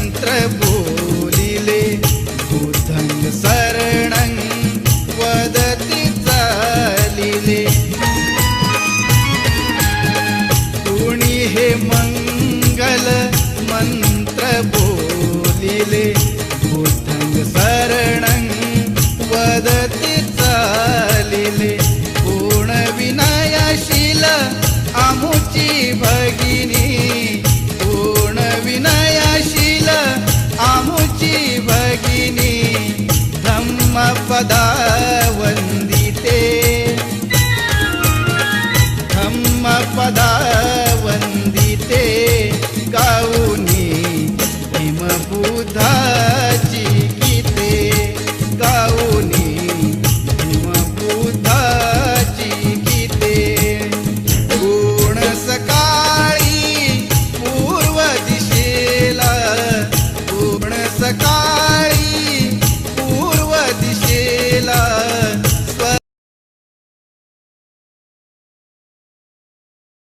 मंत्र बोलिले बुद्धं शरणं वदति चालिले कुणी हे मंगल मंत्र बोलिले बुद्धं शरणं वदति चालिले पूर्ण विनयशील आमुची भगिनी पूर्ण विनयशील आमुची भगिनी धम्मपदा वंदिते धम्मपदा वंदिते गाऊनी हिमबुद्धाची